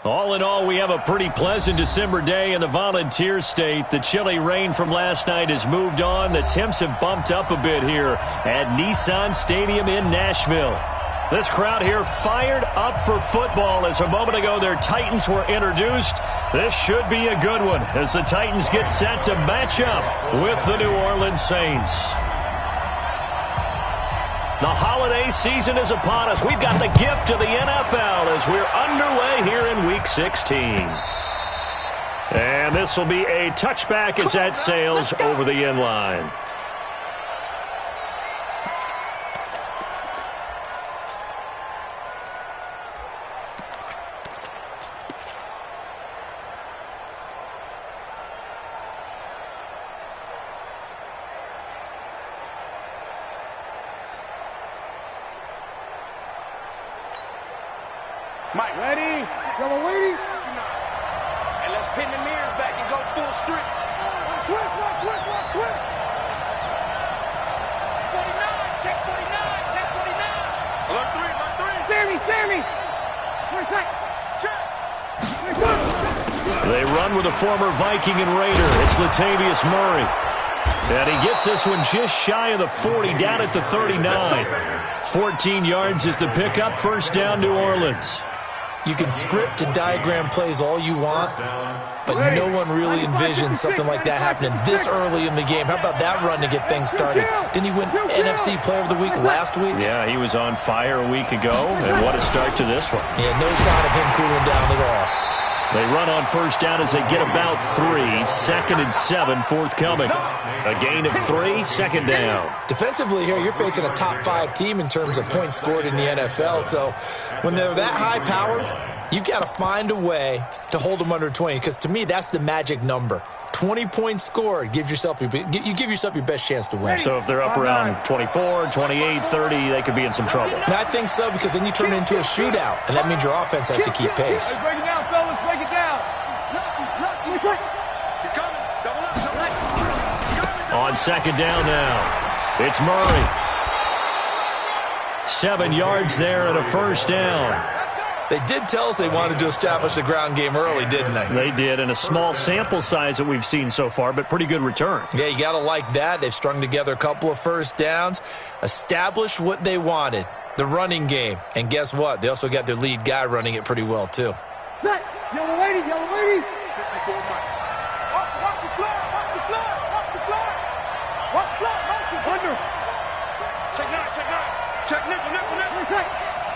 All in all, we have a pretty pleasant December day in the Volunteer State. The chilly rain from last night has moved on. The temps have bumped up a bit here at Nissan Stadium in Nashville. This crowd here fired up for football as a moment ago their Titans were introduced. This should be a good one as the Titans get set to match up with the New Orleans Saints. The holiday season is upon us. We've got the gift of the NFL as we're underway here in Week 16. And this will be a touchback as that sails over the end line. Mike, ready? Yellow lady. And let's pin the mirrors back and go full strip. Twist. 49, check 49, check 49. Alert 3. Sammy. Check. They run with a former Viking and Raider. It's Latavius Murray. And he gets this one just shy of the 40, down at the 39. 14 yards is the pickup, first down New Orleans. You can script and diagram plays all you want, but no one really envisions something like that happening this early in the game. How about that run to get things started? Didn't he win NFC Player of the Week last week? Yeah, he was on fire a week ago, and what a start to this one. Yeah, no sign of him cooling down at all. They run on first down as they get about 3. 2nd and 7 forthcoming. A gain of 3, second down. Defensively here, you're facing a top 5 team in terms of points scored in the NFL. So when they're that high-powered, you've got to find a way to hold them under 20. Because to me, that's the magic number. 20 points scored, you give yourself your best chance to win. So if they're up around 24, 28, 30, they could be in some trouble. And I think so, because then you turn it into a shootout, and that means your offense has to keep pace. Break it down, fellas. Break it down. He's coming. Double up. On second down now, it's Murray. 7 yards there and a first down. They did tell us they wanted to establish the ground game early, didn't they? They did, in a small sample size that we've seen so far, but pretty good return. Yeah, you got to like that. They've strung together a couple of first downs, established what they wanted, the running game. And guess what? They also got their lead guy running it pretty well, too. Yellow lady. Watch the floor. Under. Check 9. Check nickel.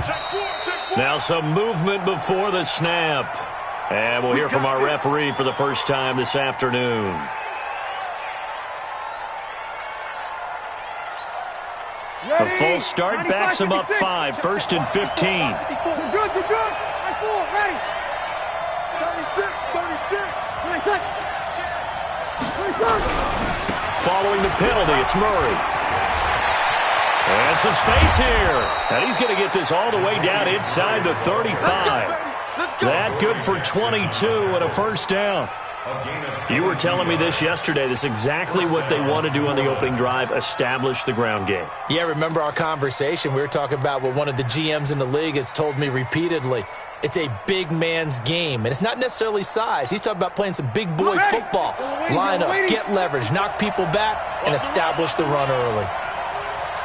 Check 4. Now some movement before the snap. And we'll hear from our referee for the first time this afternoon. A full start backs him up 5, 1st and 15. You're good. Right forward, ready. 36. Following the penalty, it's Murray. And some space here. And he's going to get this all the way down inside the 35. That good for 22 and a first down. You were telling me this yesterday. This is exactly what they want to do on the opening drive, establish the ground game. Yeah, remember our conversation? We were talking about what one of the GMs in the league has told me repeatedly. It's a big man's game, and it's not necessarily size. He's talking about playing some big boy football. Line up, get leverage, knock people back, and establish the run early.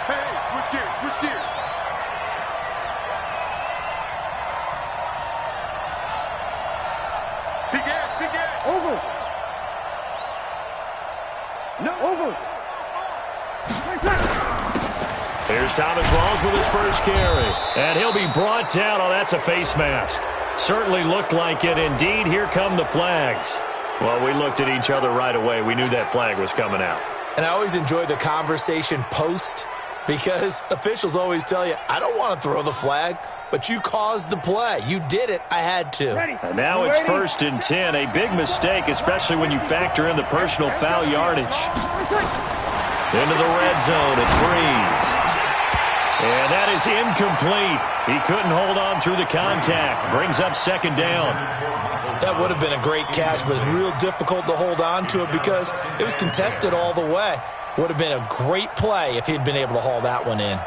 Hey, switch gears. Big air. Over. No, over. Here's Thomas Rawls with his first carry. And he'll be brought down. Oh, that's a face mask. Certainly looked like it. Indeed, here come the flags. Well, we looked at each other right away. We knew that flag was coming out. And I always enjoy the conversation post, because officials always tell you, I don't want to throw the flag, but you caused the play. You did it. I had to. And now it's 1st and 10. A big mistake, especially when you factor in the personal foul yardage. Into the red zone, it's Breeze. And that is incomplete. He couldn't hold on through the contact. Brings up second down. That would have been a great catch, but it's real difficult to hold on to it because it was contested all the way. Would have been a great play if he'd been able to haul that one in.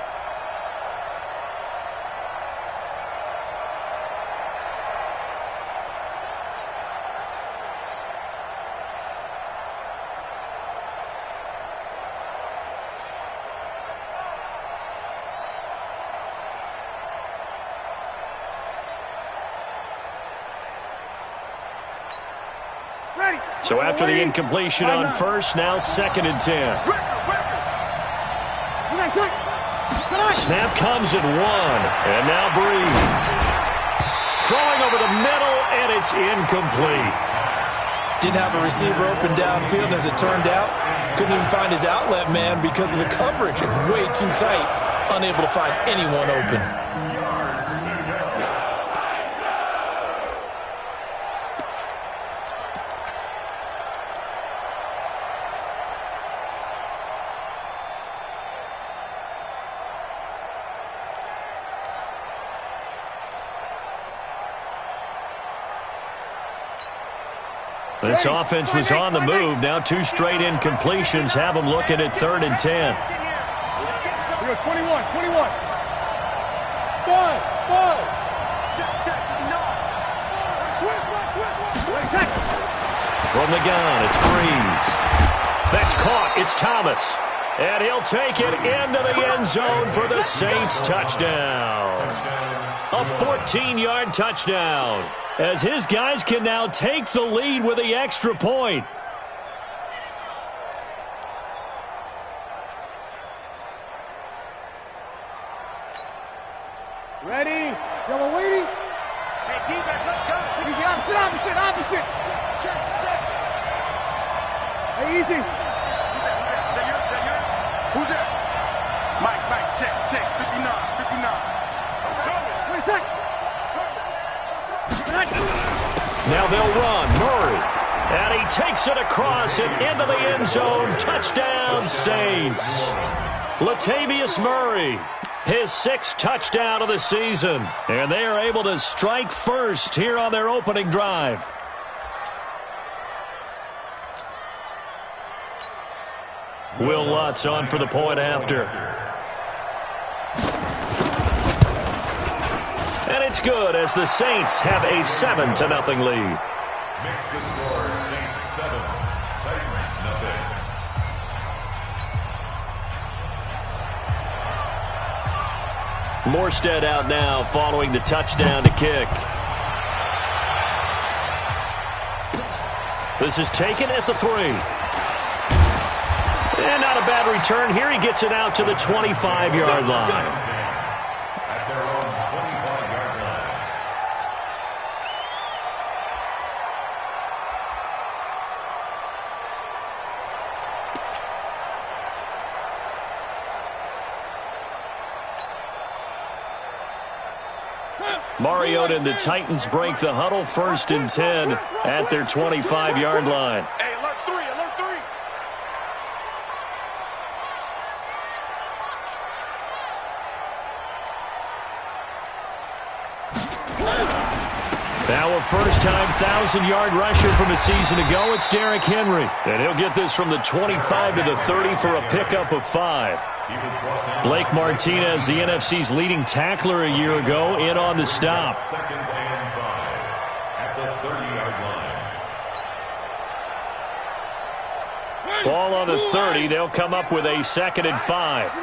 So after the incompletion on first, now 2nd and 10. Snap comes at 1, and now Breeze. Throwing over the middle, and it's incomplete. Didn't have a receiver open downfield, as it turned out. Couldn't even find his outlet man because of the coverage. It's way too tight. Unable to find anyone open. This offense was on the move. Now 2 straight incompletions have them looking at 3rd and 10. 21. From the gun, it's Breeze. That's caught. It's Thomas. And he'll take it into the end zone for the Saints touchdown. A 14-yard touchdown, as his guys can now take the lead with the extra point. Ready? Yellow lady? Hey, D-back, let's go. Easy, opposite. Check. Hey, easy. Who's that? Mike, check. 59. Now they'll run. Murray. And he takes it across and into the end zone. Touchdown, Saints. Latavius Murray. His 6th touchdown of the season. And they are able to strike first here on their opening drive. Will Lutz on for the point after. And it's good as the Saints have a 7-0 lead. Makes the score Saints 7, Titans 0. Morstead out now following the touchdown to kick. This is taken at the 3. And not a bad return here. He gets it out to the 25-yard line. At their own 25-yard line. Mariota and the Titans break the huddle, 1st and 10 at their 25-yard line. Hey, alert 3. Now a first-time 1,000-yard rusher from a season ago. It's Derrick Henry. And he'll get this from the 25 to the 30 for a pickup of 5. Blake Martinez, the NFC's leading tackler a year ago, in on the stop. 2nd and 5 at the 30-yard line. Ball on the 30. They'll come up with a 2nd and 5. Hey,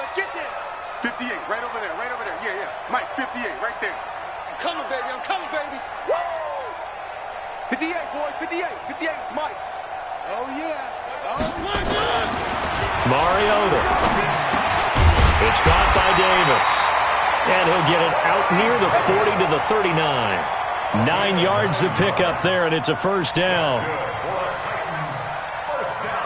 let's get there. 58, right over there. Yeah. Mike, 58, right there. I'm coming, baby. Woo! 58, boys, 58. 58, it's Mike. Oh, yeah. Oh, my God. Mariota. It's caught by Davis. And he'll get it out near the 40 to the 39. 9 yards to pick up there, and it's a first down.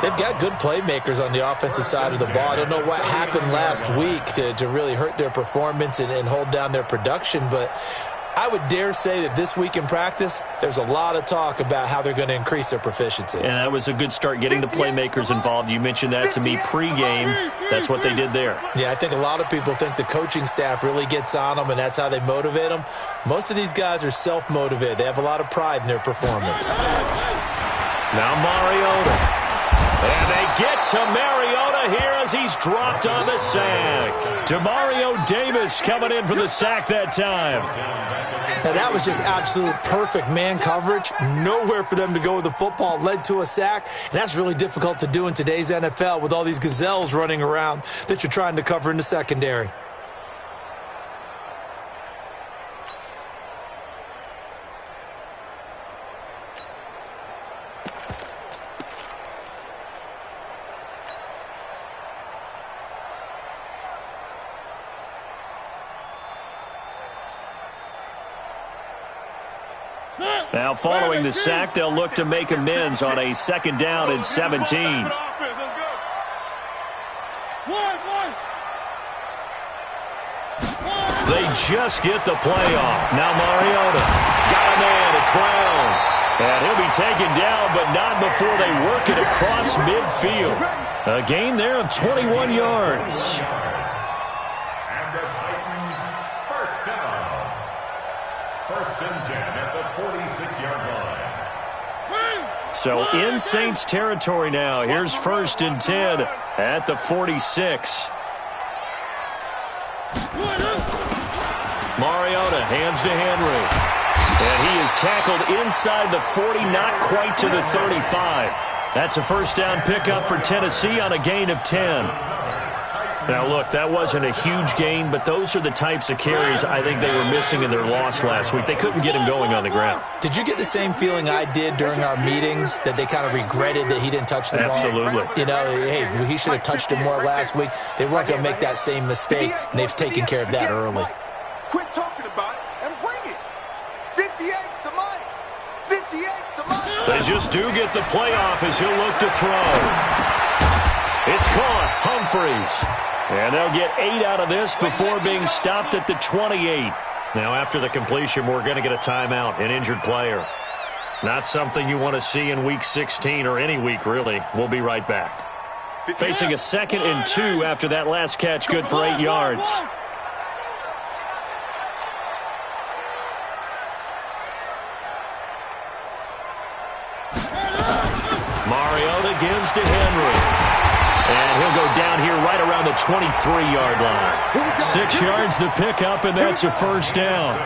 They've got good playmakers on the offensive side of the ball. I don't know what happened last week to really hurt their performance and hold down their production, but I would dare say that this week in practice, there's a lot of talk about how they're going to increase their proficiency. And that was a good start getting the playmakers involved. You mentioned that to me pregame. That's what they did there. Yeah, I think a lot of people think the coaching staff really gets on them, and that's how they motivate them. Most of these guys are self-motivated. They have a lot of pride in their performance. Now Mariota. And they get to Mariota here as he's dropped on the sack. Demario Davis coming in for the sack that time. Now that was just absolute perfect man coverage. Nowhere for them to go with the football. Led to a sack. And that's really difficult to do in today's NFL with all these gazelles running around that you're trying to cover in the secondary. Now following the sack, they'll look to make amends on a 2nd down and 17. They just get the play off. Now Mariota. Got a man. It's Brown. And he'll be taken down, but not before they work it across midfield. A gain there of 21 yards. And the Titans, 1st down. 1st and 10 at the 46-yard line. So in Saints territory now. Here's 1st and 10 at the 46. Mariota hands to Henry. And he is tackled inside the 40, not quite to the 35. That's a 1st down pickup for Tennessee on a gain of 10. Now, look, that wasn't a huge gain, but those are the types of carries I think they were missing in their loss last week. They couldn't get him going on the ground. Did you get the same feeling I did during our meetings, that they kind of regretted that he didn't touch the ball? Absolutely. You know, hey, he should have touched it more last week. They weren't going to make that same mistake, and they've taken care of that early. Quit talking about it and bring it. 58's the money. 58's the money. They just do get the playoff as he'll look to throw. It's caught. Humphreys. And they'll get 8 out of this before being stopped at the 28. Now after the completion, we're going to get a timeout, an injured player. Not something you want to see in Week 16 or any week, really. We'll be right back. Facing a 2nd and 2 after that last catch, good for 8 yards. Mariota gives to Henry. And he'll go down here right around the 23-yard line. 6 yards the pickup, and that's a 1st down.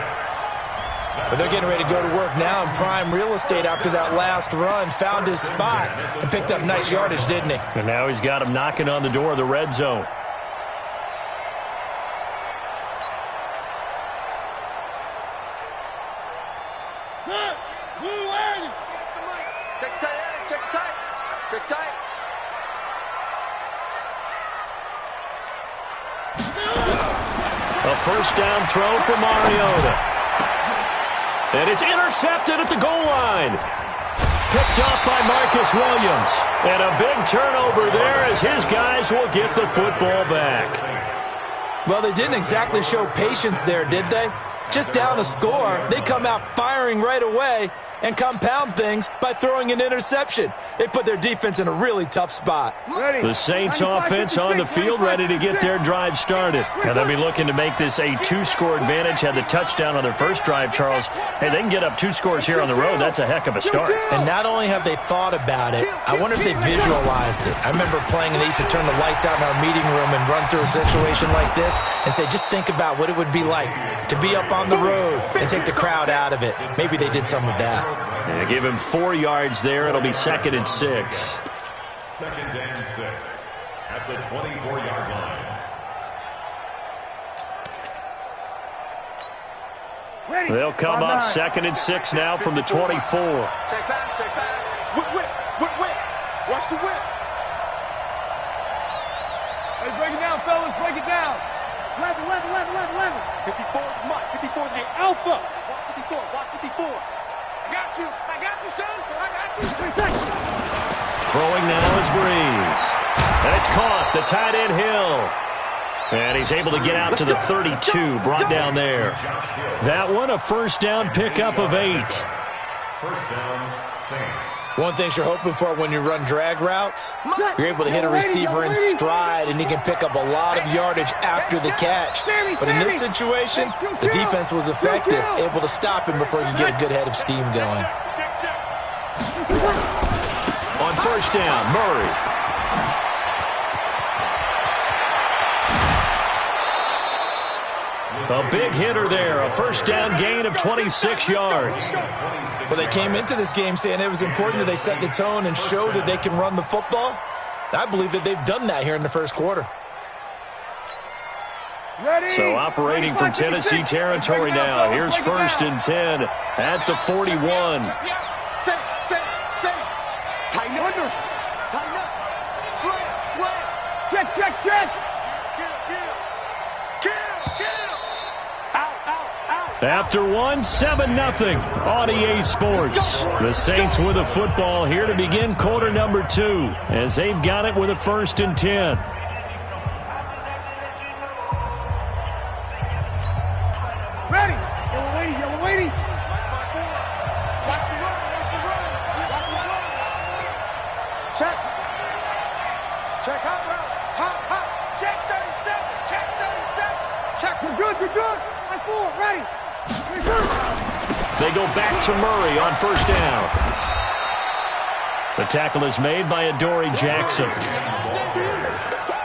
But they're getting ready to go to work now in prime real estate after that last run. Found his spot and picked up nice yardage, didn't he? And now he's got him knocking on the door of the red zone. A 1st down throw for Mariota. And it's intercepted at the goal line. Picked off by Marcus Williams. And a big turnover there as his guys will get the football back. Well, they didn't exactly show patience there, did they? Just down a score, they come out firing right away and compound things by throwing an interception. They put their defense in a really tough spot. The Saints offense on the field ready to get their drive started. And they'll be looking to make this a 2-score advantage. Had the touchdown on their first drive, Charles. Hey, they can get up 2 scores here on the road. That's a heck of a start. And not only have they thought about it, I wonder if they visualized it. I remember playing and they used to turn the lights out in our meeting room and run through a situation like this and say, just think about what it would be like to be up on the road and take the crowd out of it. Maybe they did some of that. Yeah, give him 4 yards there. It'll be 2nd and 6. 2nd and 6 at the 24-yard line. They'll come up 2nd and 6 now from the 24. Check back. Whip. Watch the whip. Hey, break it down, fellas. Break it down. 11. 54 is Mike. 54 is Alpha. Watch 54. Watch 54. I got you, son. I got you. Throwing now is Breeze. And it's caught. The tight end Hill. And he's able to get out to the 32. Brought down there. That one, a 1st down pickup of 8. 1st down, Saints. One thing you're hoping for when you run drag routes, you're able to hit a receiver in stride, and he can pick up a lot of yardage after the catch. But in this situation, the defense was effective, able to stop him before you get a good head of steam going. On 1st down, Murray. A big hitter there, a 1st down gain of 26 yards. Well, they came into this game saying it was important that they set the tone and show that they can run the football. I believe that they've done that here in the 1st quarter. So operating from Tennessee territory now. Here's 1st and 10 at the 41. Say. Tighten under. Tighten up. Slam. Check. Kill. Out. After one, 7-0 on EA Sports. The Saints with a football here to begin quarter number 2 as they've got it with a 1st and 10. Ready. Yellow lady, yellow lady. Watch the run, watch the run. Watch the run. Check. Check hot route. Hot. Check 37. Check 37. Check. We're good, we're good. Line 4, ready. They go back to Murray on 1st down. The tackle is made by Adoree Jackson.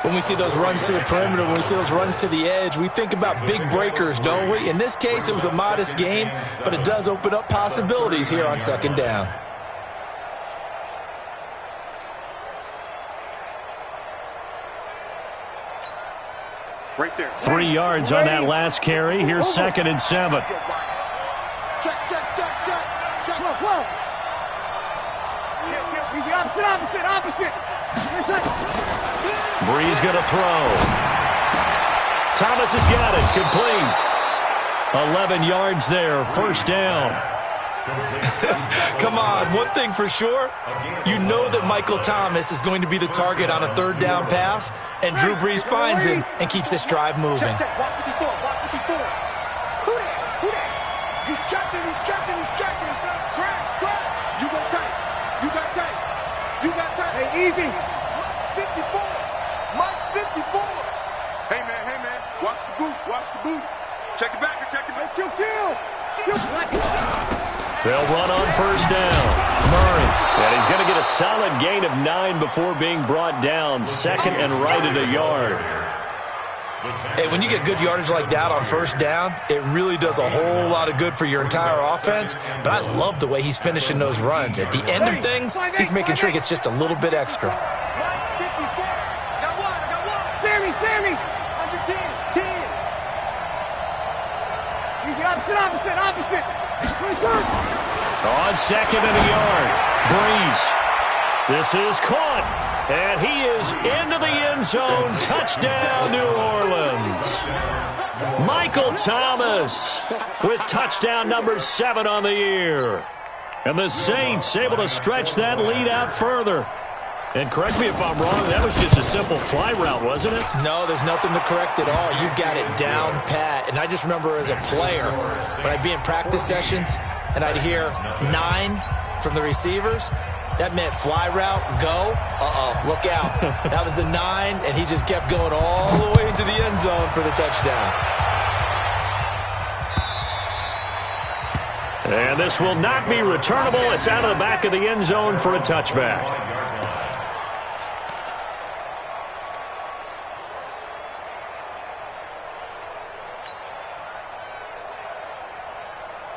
When we see those runs to the perimeter, when we see those runs to the edge, we think about big breakers, don't we? In this case, it was a modest game, but it does open up possibilities here on 2nd down. Right there. 3 yards on that last carry. Here's 2nd and 7. Check. Whoa. Easy, opposite. Breeze going to throw. Thomas has got it. Complete. 11 yards there. 1st down. Come on, one thing for sure, you know that Michael Thomas is going to be the target on a 3rd down pass, and Drew Brees finds him and keeps this drive moving. Check. Walk 54. Who that? He's checking. Scratch. You got time. Hey, easy. 54. Mike 54. Hey, man. Watch the boot. Check it back. Kill. They'll run on 1st down. Murray. And he's going to get a solid gain of 9 before being brought down. 2nd and right at a yard. Hey, when you get good yardage like that on 1st down, it really does a whole lot of good for your entire offense. But I love the way he's finishing those runs. At the end of things, he's making sure he gets just a little bit extra. Got one. Sammy. Under 10. Easy, opposite. On 2nd and a yard. Breeze. This is caught. And he is into the end zone. Touchdown, New Orleans. Michael Thomas with touchdown number 7 on the year. And the Saints able to stretch that lead out further. And correct me if I'm wrong, that was just a simple fly route, wasn't it? No, there's nothing to correct at all. You've got it down pat. And I just remember as a player, when I'd be in practice sessions and I'd hear 9 from the receivers, that meant fly route, go, look out. That was the 9, and he just kept going all the way into the end zone for the touchdown. And this will not be returnable. It's out of the back of the end zone for a touchback.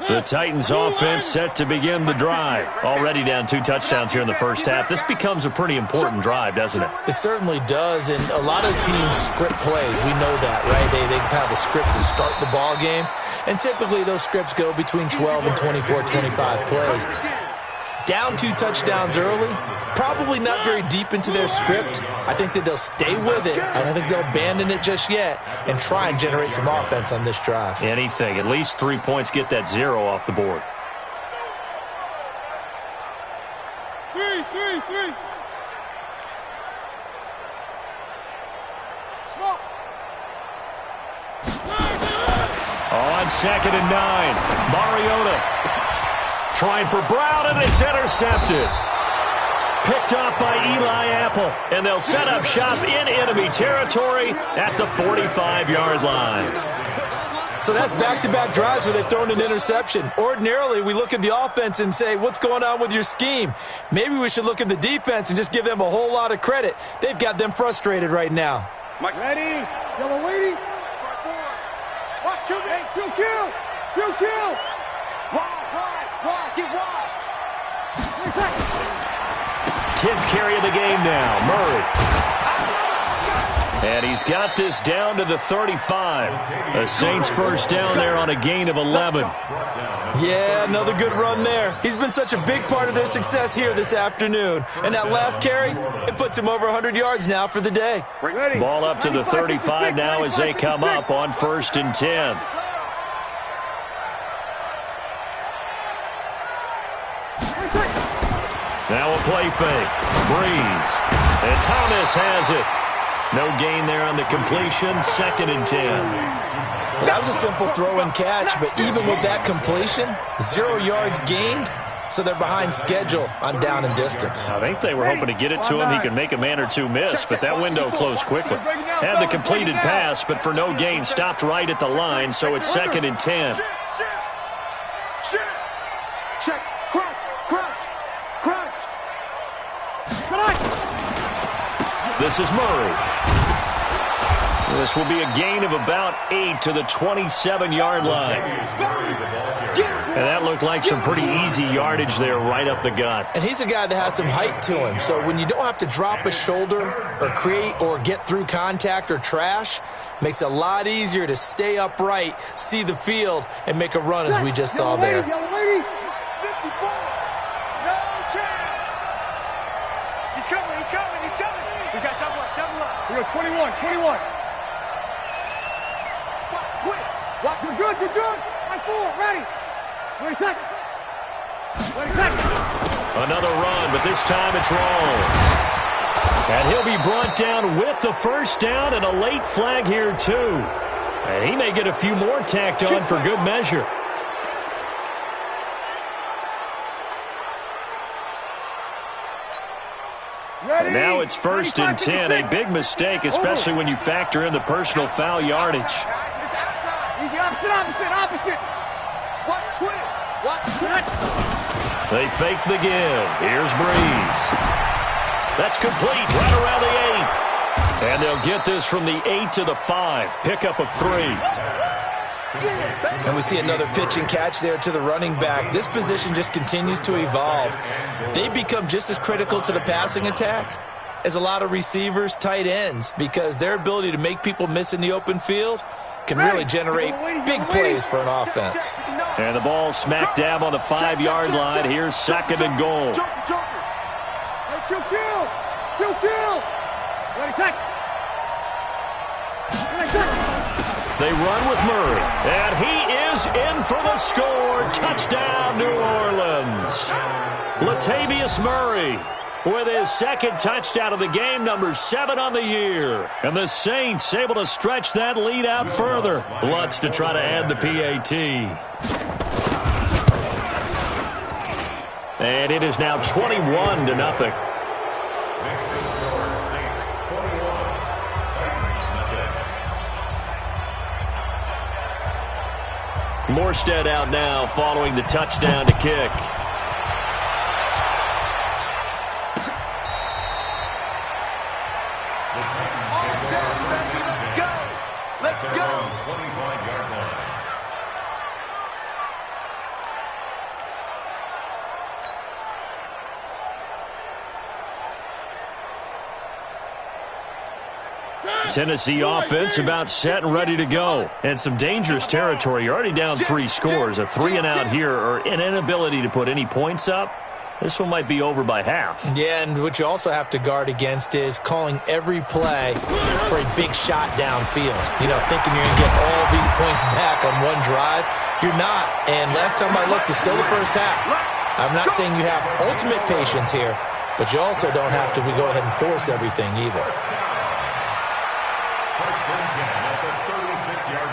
The Titans offense set to begin the drive. Already down 2 touchdowns here in the 1st half. This becomes a pretty important drive, doesn't it? It certainly does, and a lot of teams script plays. We know that, right? They have a script to start the ball game, and typically those scripts go between 12 and 24, 25 plays. Down 2 touchdowns early, probably not very deep into their script. I think that they'll stay with it. I don't think they'll abandon it just yet and try and generate some offense on this drive. Anything. At least 3 points, get that 0 off the board. Three. Smoke. On 2nd and 9, Mariota trying for Brown, and it's intercepted. Picked off by Eli Apple, and they'll set up shop in enemy territory at the 45-yard line. So that's back-to-back drives where they've thrown an interception. Ordinarily, we look at the offense and say, what's going on with your scheme? Maybe we should look at the defense and just give them a whole lot of credit. They've got them frustrated right now. Mike, ready? Yellow lady. Watch, kill. Wide, get wide. 10th carry of the game now, Murray. And he's got this down to the 35. The Saints 1st down there on a gain of 11. Yeah, another good run there. He's been such a big part of their success here this afternoon. And that last carry, it puts him over 100 yards now for the day. Ball up to the 35 now as they come up on 1st and 10. Now a play fake. Breeze. And Thomas has it. No gain there on the completion. 2nd and 10. Well, that was a simple throw and catch, but even with that completion, 0 yards gained, so they're behind schedule on down and distance. I think they were hoping to get it to him. He could make a man or two miss, but that window closed quickly. Had the completed pass, but for no gain, stopped right at the line, so it's 2nd and 10. Check. Crunch. This is Murray. This will be a gain of about 8 to the 27-yard line. And that looked like some pretty easy yardage there right up the gut. And he's a guy that has some height to him. So when you don't have to drop a shoulder or create or get through contact or trash, makes it a lot easier to stay upright, see the field, and make a run as we just saw there. 54. No chance. He's coming. We got double up. We go 21. Watch, twist. Watch, you're good. Line 4, ready. 20 seconds. Another run, but this time it's Rawls. And he'll be brought down with the first down and a late flag here, too. And he may get a few more tacked on for good measure. And now it's 1st and 10. A big mistake, especially when you factor in the personal foul yardage. Easy, opposite. Watch, twist. They fake the give. Here's Breeze. That's complete right around the 8. And they'll get this from the 8 to the 5. Pickup of 3. And we see another pitch and catch there to the running back. This position just continues to evolve. They become just as critical to the passing attack as a lot of receivers, tight ends, because their ability to make people miss in the open field can really generate big plays for an offense. And the ball smack dab on the 5-yard line. Here's 2nd and goal. Kill. They run with Murray, and he is in for the score. Touchdown, New Orleans. Latavius Murray with his 2nd touchdown of the game, number 7 on the year. And the Saints able to stretch that lead out further. Lutz to try to add the PAT. And it is now 21-0. Morstead out now following the touchdown to kick. Let's go. 25-yard line. Tennessee offense about set and ready to go. And some dangerous territory. You're already down 3 scores. A 3-and-out here or an inability to put any points up. This one might be over by half. Yeah, and what you also have to guard against is calling every play for a big shot downfield. You know, thinking you're going to get all these points back on one drive. You're not. And last time I looked, it's still the first half. I'm not saying you have ultimate patience here, but you also don't have to go ahead and force everything either. First and 10 at the 36-yard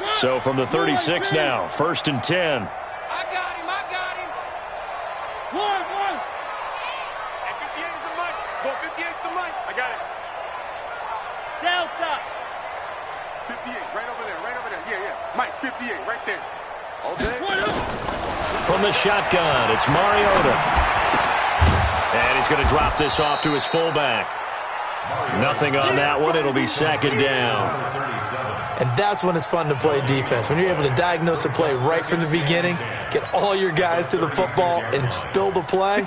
line. So from the 36 now, 1st and 10. I got him. One. Hey, 58 is the mic. Go, 58 is the mic. I got it. Delta. 58, right over there. Yeah. Mike, 58, right there. All day. From the shotgun, it's Mariota. And he's going to drop this off to his fullback. Nothing on that one. It'll be 2nd down. And that's when it's fun to play defense. When you're able to diagnose a play right from the beginning, get all your guys to the football, and spill the play,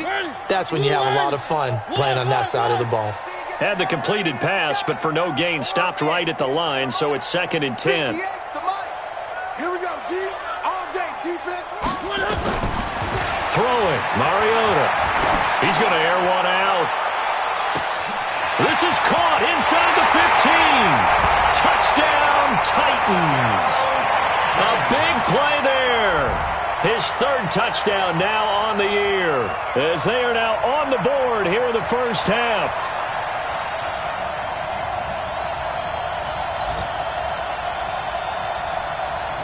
that's when you have a lot of fun playing on that side of the ball. Had the completed pass, but for no gain, stopped right at the line, so it's 2nd and 10. Here we go, D. All day, defense. Throwing, Mariota. He's going to air one out. This is caught inside the 15. Touchdown, Titans. A big play there. His third touchdown now on the year, as they are now on the board here in the first half.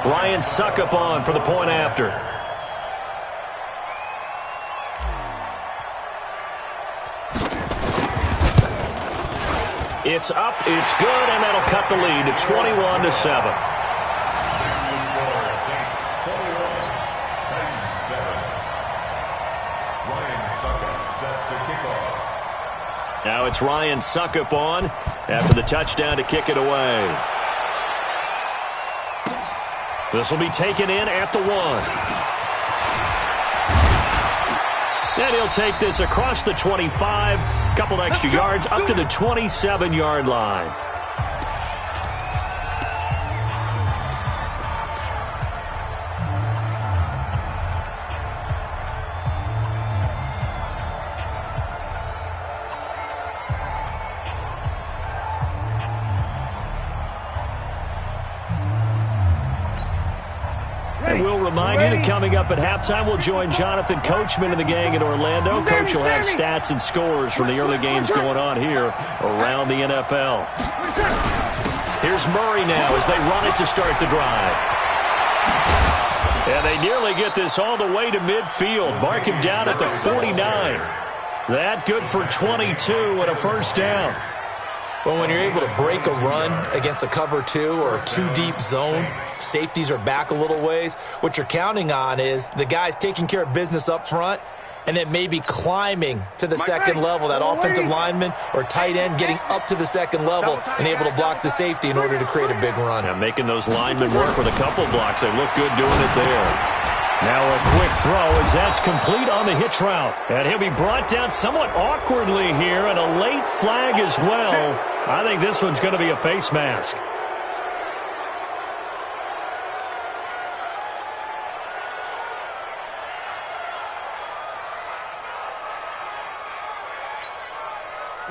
Ryan Suckup on for the point after. It's up, it's good, and that'll cut the lead to 21-7. Now it's Ryan Suckup on after the touchdown to kick it away. This will be taken in at the 1. And he'll take this across the 25, a couple extra yards, up to the 27-yard line. We'll remind you that coming up at halftime, we'll join Jonathan Coachman and the gang in Orlando. Coach will have stats and scores from the early games going on here around the NFL. Here's Murray now as they run it to start the drive. And they nearly get this all the way to midfield. Mark him down at the 49. That good for 22 and a first down. Well, when you're able to break a run against a cover 2 or a 2-deep zone, safeties are back a little ways. What you're counting on is the guys taking care of business up front and then maybe climbing to the second level, that offensive lineman or tight end getting up to the second level and able to block the safety in order to create a big run. Now making those linemen work with a couple blocks. They look good doing it there. Now a quick throw as that's complete on the hitch route. And he'll be brought down somewhat awkwardly here, and a late flag as well. I think this one's going to be a face mask.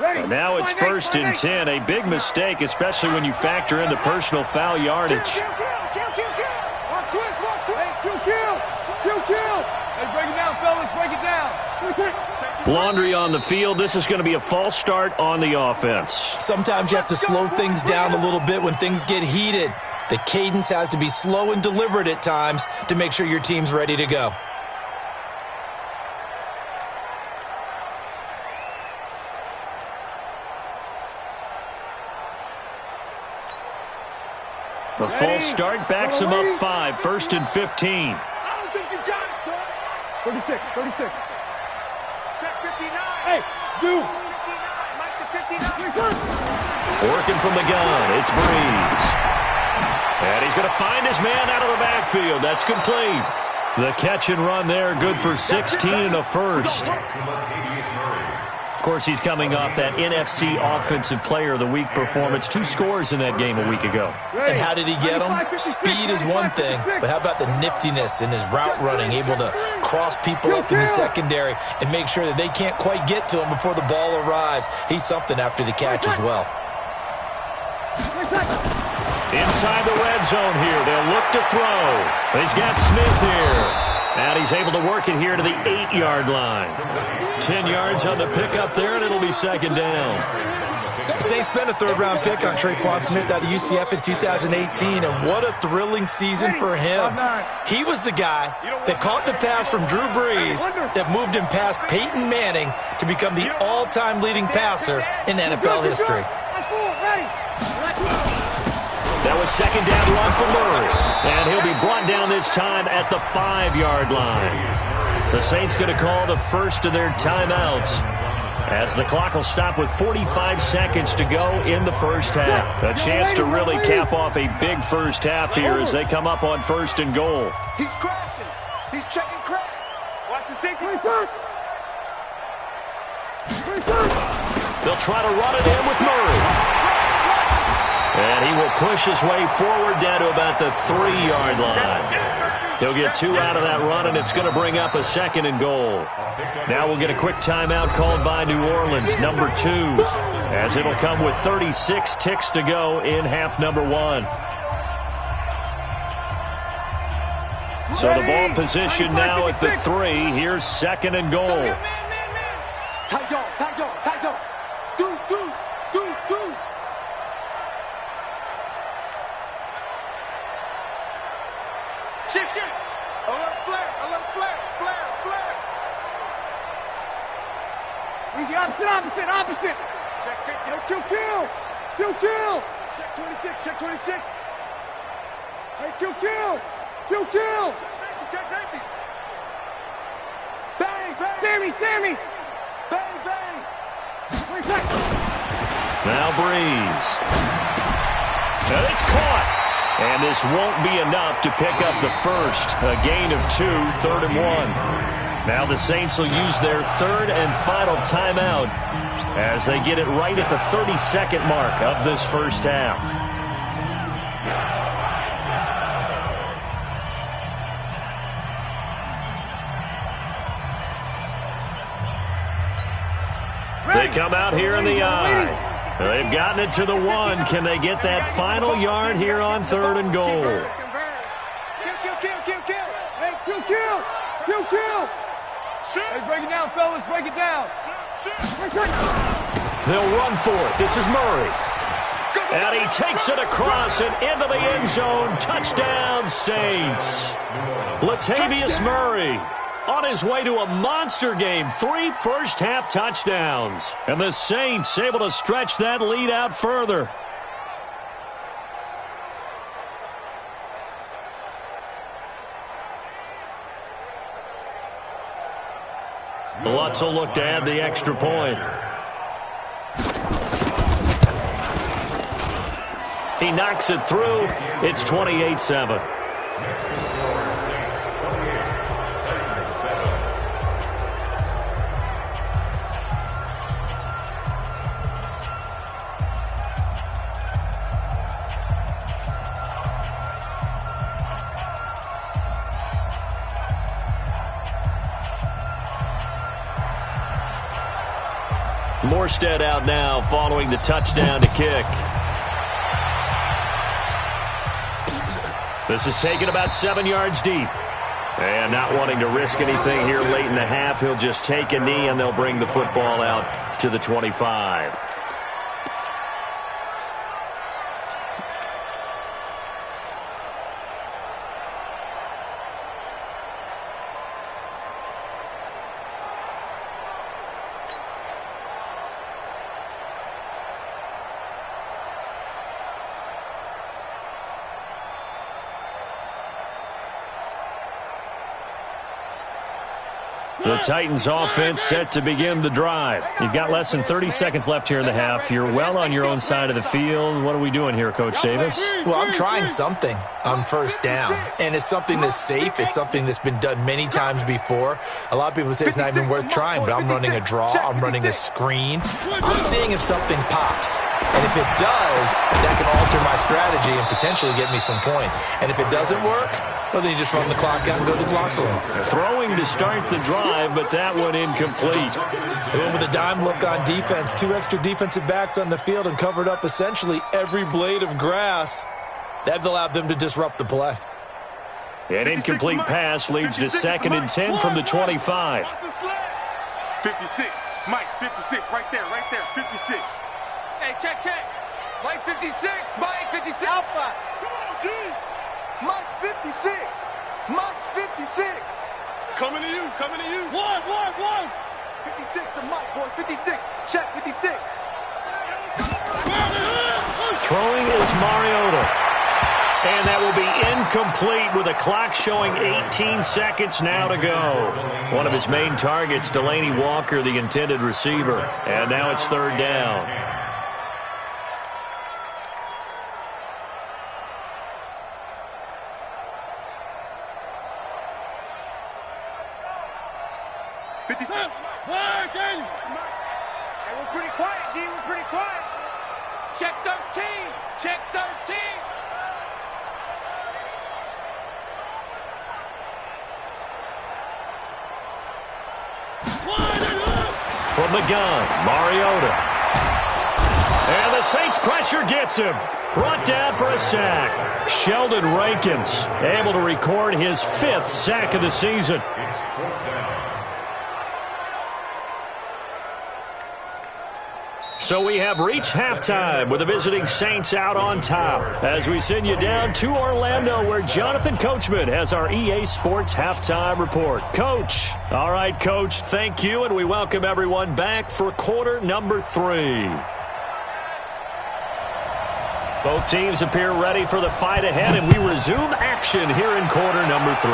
And now it's 1st and 10. A big mistake, especially when you factor in the personal foul yardage. Break it down, fellas. Break it down. Laundry on the field. This is going to be a false start on the offense. Sometimes you have to slow things down a little bit when things get heated. The cadence has to be slow and deliberate at times to make sure your team's ready to go. The false start backs him up 5, 1st and 15. 36. Check 59. Hey, Drew. 59. Mike to 59. Working from the gun. It's Breeze. And he's going to find his man out of the backfield. That's complete. The catch and run there, good for 16 and a first. Of course, he's coming off that NFC Offensive Player of the Week performance. 2 scores in that game a week ago. And how did he get them? Speed is one thing, but how about the niftiness in his route running, able to cross people up in the secondary and make sure that they can't quite get to him before the ball arrives. He's something after the catch as well. Inside the red zone here, they'll look to throw. He's got Smith here. And he's able to work it here to the 8-yard line. 10 yards on the pickup there, and it'll be second down. The Saints spent a 3rd-round pick on Traquan Smith out of UCF in 2018, and what a thrilling season for him. He was the guy that caught the pass from Drew Brees that moved him past Peyton Manning to become the all-time leading passer in NFL history. That was second down run for Murray. And he'll be brought down this time at the 5-yard line. The Saints going to call the first of their timeouts as the clock will stop with 45 seconds to go in the first half. A chance to really cap off a big first half here as they come up on 1st and goal. He's crashing. He's checking crash. Watch the safety. They'll try to run it in with Murray. And he will push his way forward down to about the 3-yard line. He'll get 2 out of that run, and it's going to bring up a 2nd and goal. Now we'll get a quick timeout called by New Orleans, number 2, as it'll come with 36 ticks to go in half number 1. So the ball position now at the 3. Here's 2nd and goal. Tight dog, tight dog, tight dog. Deuce, deuce, deuce, deuce. Shift, shift. Alert flare, flare, flare. Easy, opposite. Check, kill. Check 26. Hey, kill. Check safety. Bang. Sammy. Bang. Now Breeze. And it's caught. And this won't be enough to pick up the first. A gain of 2, 3rd and 1. Now the Saints will use their 3rd and final timeout as they get it right at the 32nd mark of this first half. They come out here in the eye. They've gotten it to the 1. Can they get that final yard here on 3rd and goal? Kill. Hey, break it down, fellas. Break it down. They'll run for it. This is Murray. And he takes it across and into the end zone. Touchdown, Saints. Latavius Murray on his way to a monster game. 3 first-half touchdowns. And the Saints able to stretch that lead out further. Lutz will look to add the extra point. He knocks it through. It's 28-7. Morstead out now following the touchdown to kick. This is taken about 7 yards deep. And not wanting to risk anything here late in the half, he'll just take a knee and they'll bring the football out to the 25. The Titans offense set to begin the drive. You've got less than 30 seconds left here in the half. You're well on your own side of the field. What are we doing here, Coach Davis? Well, I'm trying something on first down, and it's something that's safe. It's something that's been done many times before. A lot of people say it's not even worth trying, but I'm running a draw. I'm running a screen. I'm seeing if something pops. And if it does, that can alter my strategy and potentially get me some points. And if it doesn't work, well, then you just run the clock out and go to the locker room. Throwing to start the drive, but that one incomplete. And with a dime look on defense, 2 extra defensive backs on the field and covered up essentially every blade of grass. That allowed them to disrupt the play. An incomplete pass leads to 2nd and 10 from the 25. 56. Mike, 56. Right there. 56. Hey, check. Mike, 56. Mike, 56. Alpha. Come on, D. Mike's 56. Mike's 56. Coming to you. One. 56 to Mike, boys. 56. Check, 56. Throwing is Mariota. And that will be incomplete with a clock showing 18 seconds now to go. One of his main targets, Delaney Walker, the intended receiver. And now it's 3rd down. Hey, we're pretty quiet, D. We're pretty quiet. Check 13. Check 13. From the gun, Mariota. And the The Saints pressure gets him. Brought down for a sack. Sheldon Rankins able to record his 5th sack of the season. So we have reached halftime with the visiting Saints out on top as we send you down to Orlando where Jonathan Coachman has our EA Sports halftime report. Coach. All right, Coach, thank you, and we welcome everyone back for quarter number 3. Both teams appear ready for the fight ahead, and we resume action here in quarter number 3.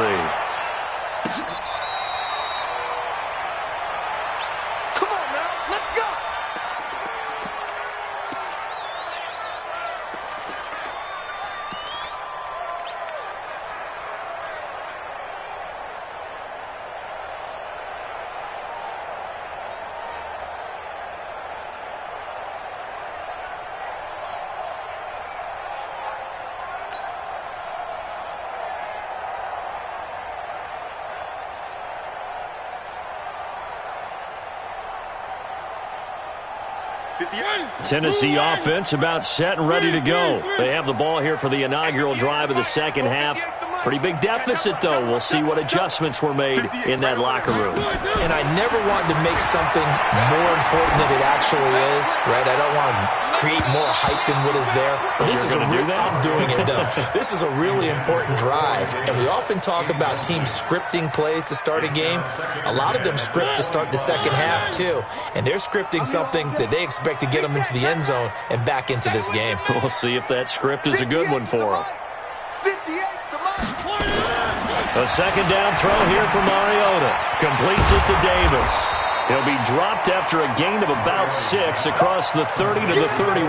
Tennessee offense about set and ready to go. They have the ball here for the inaugural drive of the second half. Pretty big deficit, though. We'll see what adjustments were made in that locker room. And I never wanted to make something more important than it actually is, right? I don't want to create more hype than what is there. But this is I'm doing it, though. This is a really important drive. And we often talk about teams scripting plays to start a game. A lot of them script to start the second half, too. And they're scripting something that they expect to get them into the end zone and back into this game. We'll see if that script is a good one for them. A second down throw here for Mariota. Completes it to Davis. He'll be dropped after a gain of about 6 across the 30 to the 31.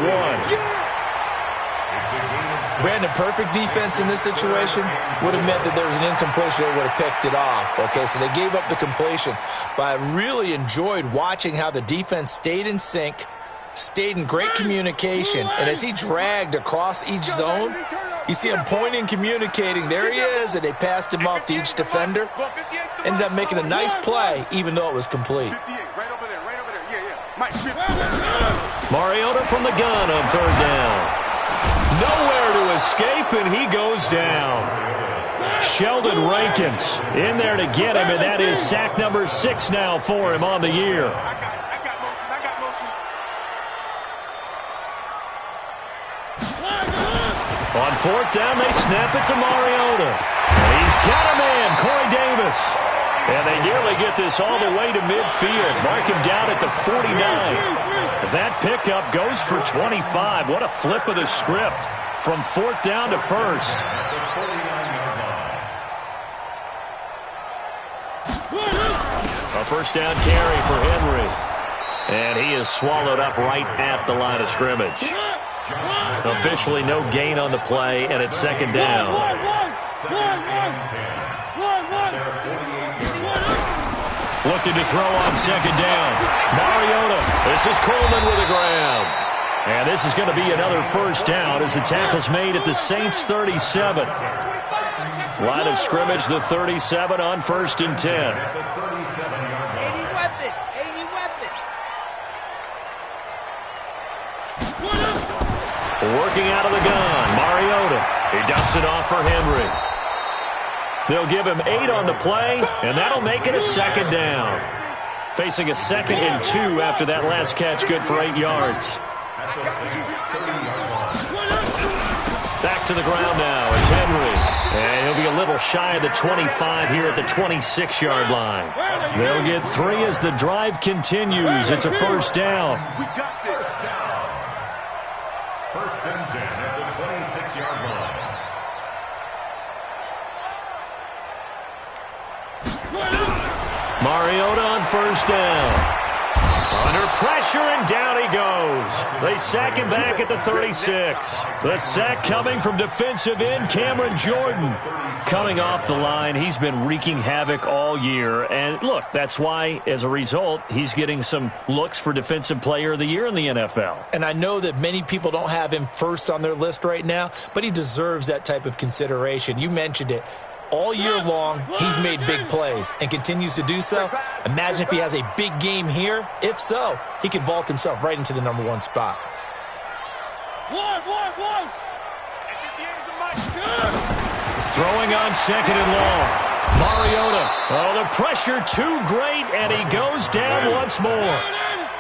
Brandon, perfect defense in this situation would have meant that there was an incompletion. They would have picked it off. Okay, so they gave up the completion. But I really enjoyed watching how the defense stayed in sync, stayed in great communication, and as he dragged across each zone, you see him pointing, communicating. There he is, and they passed him off to each defender. Ended up making a nice play, even though it was complete. Mariota from the gun on third down. Nowhere to escape, and he goes down. Sheldon Rankins in there to get him, and that is sack number 6 now for him on the year. On fourth down, they snap it to Mariota. And he's got a man, Corey Davis. And they nearly get this all the way to midfield. Mark him down at the 49. That pickup goes for 25. What a flip of the script from fourth down to first. A first down carry for Henry. And he is swallowed up right at the line of scrimmage. Officially no gain on the play, and it's second down. Looking to throw on second down. Mariota. This is Coleman with the ground. And this is going to be another first down as the tackle's made at the Saints 37. Line of scrimmage, the 37 on 1st and 10. Working out of the gun, Mariota. He dumps it off for Henry. They'll give him 8 on the play, and that'll make it a second down. Facing a 2nd and 2 after that last catch, good for 8 yards. Back to the ground now, it's Henry. And he'll be a little shy of the 25 here at the 26-yard line. They'll get 3 as the drive continues. It's a first down. First and 10 at the 26-yard line. Mariota on first down. Under pressure, and down he goes. They sack him back at the 36. The sack coming from defensive end Cameron Jordan. Coming off the line, he's been wreaking havoc all year. And look, that's why, as a result, he's getting some looks for Defensive Player of the Year in the NFL. And I know that many people don't have him first on their list right now, but he deserves that type of consideration. You mentioned it. All year long, he's made big plays and continues to do so. Imagine if he has a big game here. If so, he could vault himself right into the #1 spot. Throwing on second and long. Mariota. Oh, the pressure too great, and he goes down once more.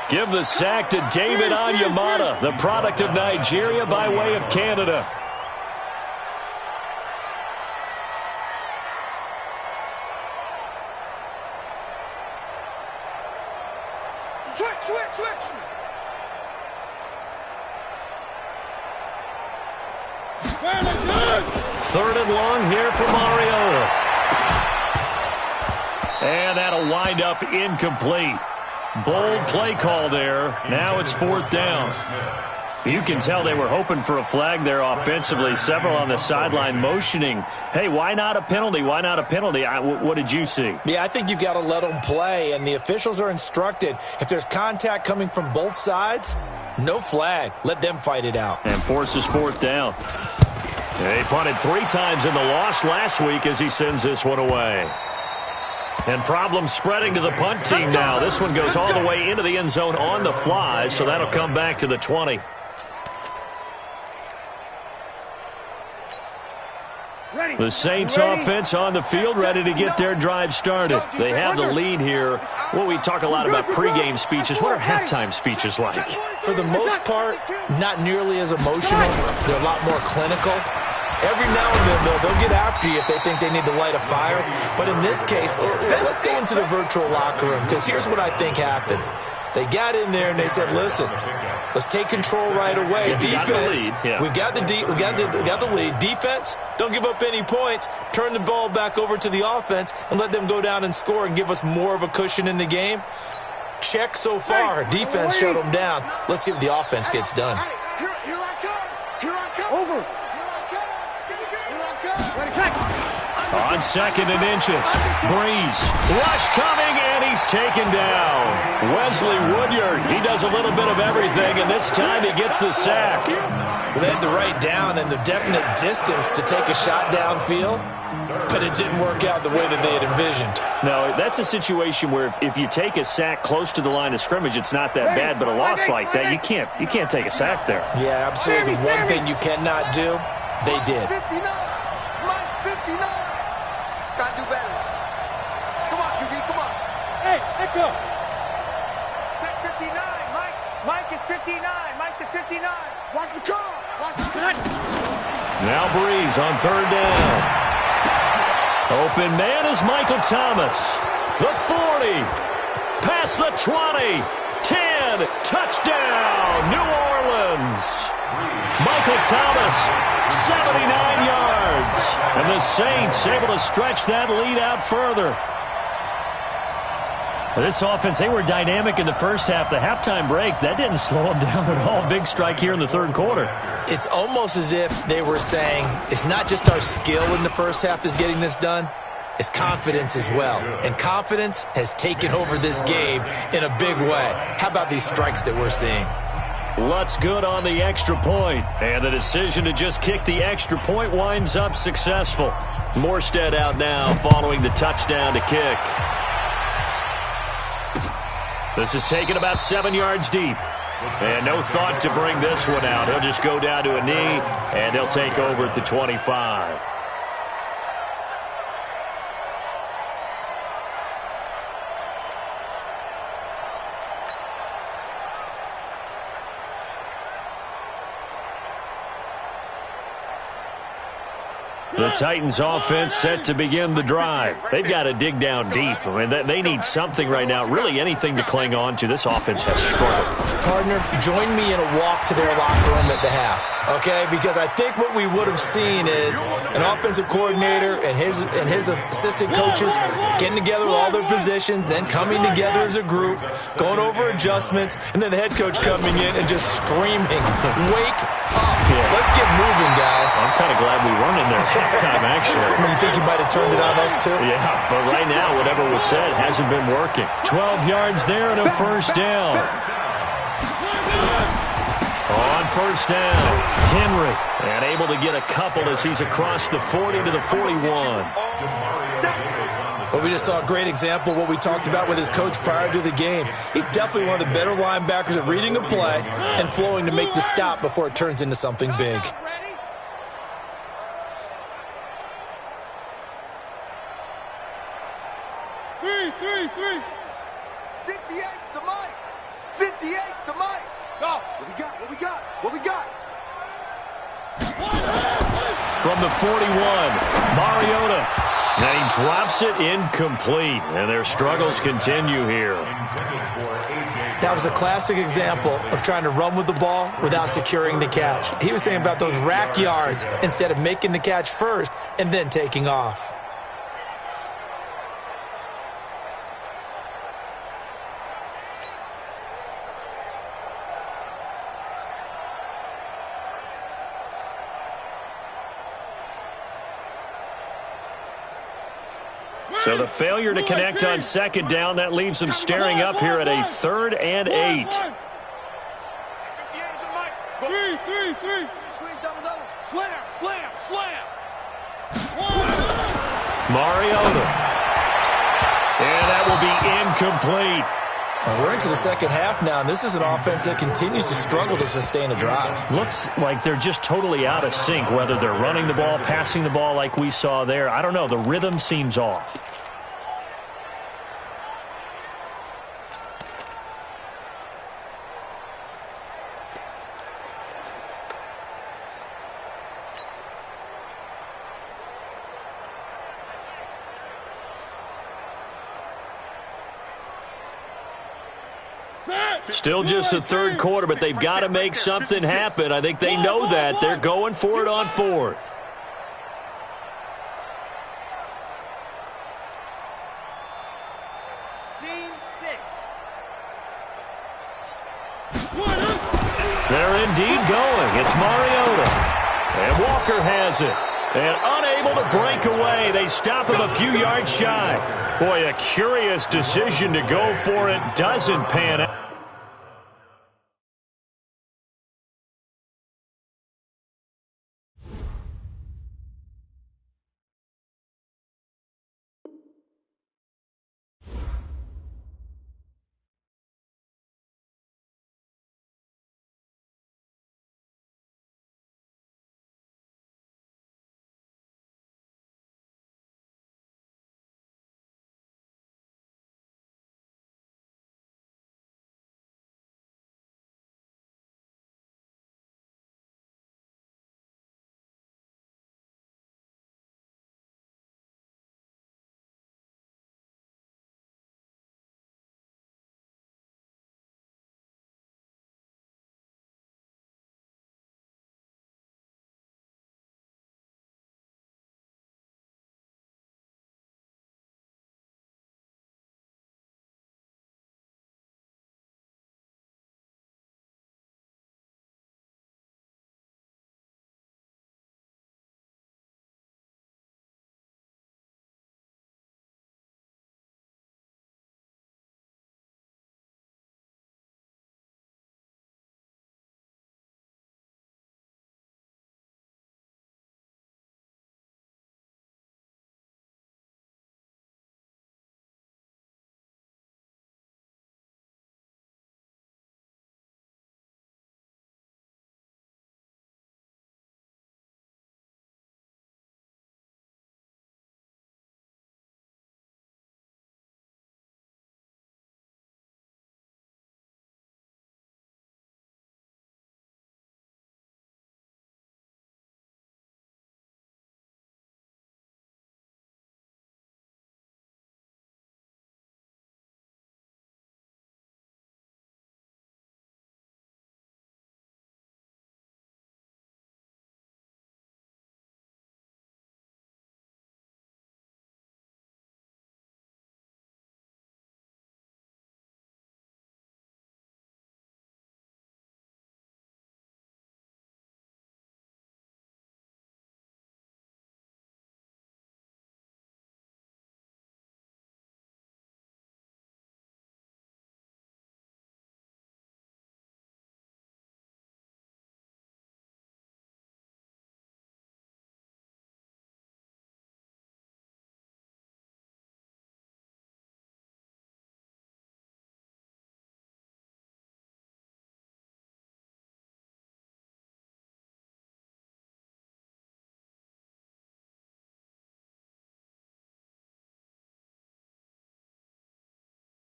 Give the sack to David Onyemata, the product of Nigeria by way of Canada. Switch. Third and long here for Mariota. And that'll wind up incomplete. Bold play call there. Now it's fourth down. You can tell they were hoping for a flag there offensively. Several on the sideline motioning. Hey, why not a penalty? Why not a penalty? What did you see? Yeah, I think you've got to let them play, and the officials are instructed. If there's contact coming from both sides, no flag. Let them fight it out. And forces fourth down. They punted 3 times in the loss last week as he sends this one away. And problems spreading to the punt team now. This one goes all the way into the end zone on the fly, so that'll come back to the 20. The Saints offense on the field, ready to get their drive started. They have the lead here. Well, we talk a lot about pregame speeches. What are halftime speeches like? For the most part, not nearly as emotional. They're a lot more clinical. Every now and then, they'll get after you if they think they need to light a fire. But in this case, let's go into the virtual locker room, because here's what I think happened. They got in there and they said, listen, let's take control right away. Defense, we've got the lead. Defense, don't give up any points. Turn the ball back over to the offense and let them go down and score and give us more of a cushion in the game. Check so far. Defense shut them down. Let's see if the offense gets done. Here I come. Over. On second and inches, Breeze. Rush coming, and he's taken down. Wesley Woodyard, he does a little bit of everything, and this time he gets the sack. Well, they had the right down and the definite distance to take a shot downfield, but it didn't work out the way that they had envisioned. No, that's a situation where if you take a sack close to the line of scrimmage, it's not that bad, but a loss like that, you can't take a sack there. Yeah, absolutely. One thing you cannot do, they did. 59. Mike's 59. Gotta do better. Come on, QB, come on. Hey, let's go. Check 59, Mike. Mike is 59. Mike's the 59. Watch the car. Watch the car. Now Breeze on third down. Open man is Michael Thomas. The 40. Past the 20. 10. Touchdown, New Orleans. Michael Thomas, 79 yards. And the Saints able to stretch that lead out further. This offense, they were dynamic in the first half. The halftime break, that didn't slow them down at all. Big strike here in the third quarter. It's almost as if they were saying, it's not just our skill in the first half that's getting this done. It's confidence as well. And confidence has taken over this game in a big way. How about these strikes that we're seeing? Lutz good on the extra point, and the decision to just kick the extra point winds up successful. Morstead out now following the touchdown to kick. This is taken about 7 yards deep, and no thought to bring this one out. He'll just go down to a knee, and he'll take over at the 25. The Titans offense set to begin the drive. They've got to dig down deep. I mean, they need something right now, really anything to cling on to. This offense has struggled. Partner, join me in a walk to their locker room at the half, okay? Because I think what we would have seen is an offensive coordinator and his assistant coaches getting together with all their positions, then coming together as a group, going over adjustments, and then the head coach coming in and just screaming, wake up. Yeah. Let's get moving, guys. I'm kind of glad we weren't in there halftime, actually. I mean, you think you might have turned it on us, too? Yeah, but right now, whatever was said hasn't been working. 12 yards there and a first down. On first down, Henry, and able to get a couple as he's across the 40 to the 41. But we just saw a great example of what we talked about with his coach prior to the game. He's definitely one of the better linebackers at reading a play and flowing to make the stop before it turns into something big. 58's the mic. 58's the mic. Go. What we got? What we got? What we got? From the 41, Mariota. And he drops it incomplete. And their struggles continue here. That was a classic example of trying to run with the ball without securing the catch. He was thinking about those rack yards instead of making the catch first and then taking off. So the failure to connect on second down, that leaves them staring up here at a 3rd and 8. Slam, slam, slam. Mariota. And that will be incomplete. Well, we're into the second half now, and this is an offense that continues to struggle to sustain a drive. Looks like they're just totally out of sync, whether they're running the ball, passing the ball like we saw there. I don't know. The rhythm seems off. Still just the third quarter, but they've got to make something happen. I think they know that. They're going for it on 4th. Scene 6. They're indeed going. It's Mariota. And Walker has it. And unable to break away. They stop him a few yards shy. Boy, a curious decision to go for it. Doesn't pan out.